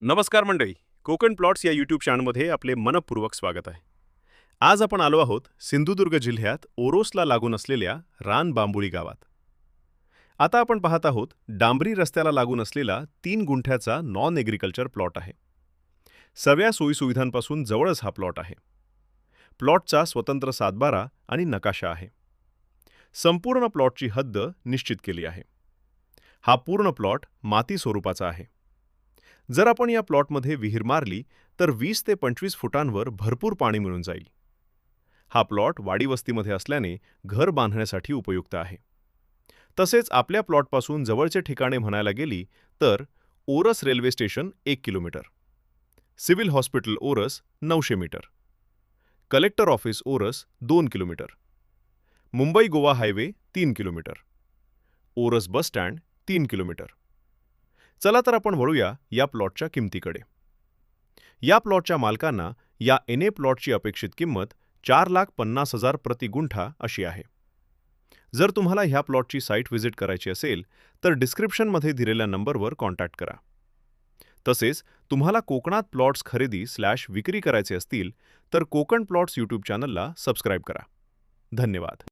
नमस्कार मंडळी. कोकण प्लॉट्स या यूट्यूब चॅनलमध्ये आपले मनपूर्वक स्वागत आहे. आज आपण आलो आहोत सिंधुदुर्ग जिल्ह्यात ओरोसला लागून असलेल्या रानबांबुळी गावात. आता आपण पाहत आहोत डांबरी रस्त्याला लागून असलेला 3 गुंठ्याचा नॉन एग्रीकल्चर प्लॉट आहे. सर्व सोयीसुविधांपासून जवळच हा प्लॉट आहे. प्लॉटचा स्वतंत्र सातबारा आणि नकाशा आहे. संपूर्ण प्लॉटची हद्द निश्चित केली आहे. हा पूर्ण प्लॉट माती स्वरूपाचा आहे. जर आपण या प्लॉटमध्ये विहीर मारली तर 20 ते 25 फुटांवर भरपूर पाणी मिळून जाईल. हा प्लॉट वाडीवस्तीमध्ये असल्याने घर बांधण्यासाठी उपयुक्त आहे. तसेच आपल्या प्लॉटपासून जवळचे ठिकाणे म्हणायला गेली तर Oros railway station 1 kilometre, civil hospital Oros 900 metre, collector office Oros 2 kilometre, Mumbai Goa highway 3 kilometre, Oros bus stand 3 kilometre. चला तर आपण वळूया या प्लॉटच्या किमतीकडे. या प्लॉटच्या मालकांना या एनए प्लॉटची अपेक्षित किंमत 4,50,000 प्रति गुंठा अशी आहे. जर तुम्हाला ह्या प्लॉटची साईट व्हिजिट करायची असेल तर डिस्क्रिप्शनमध्ये दिलेल्या नंबरवर कॉन्टॅक्ट करा. तसेच तुम्हाला कोकणात प्लॉट्स खरेदी/विक्री करायचे असतील तर कोकण प्लॉट्स यूट्यूब चॅनलला सबस्क्राईब करा. धन्यवाद.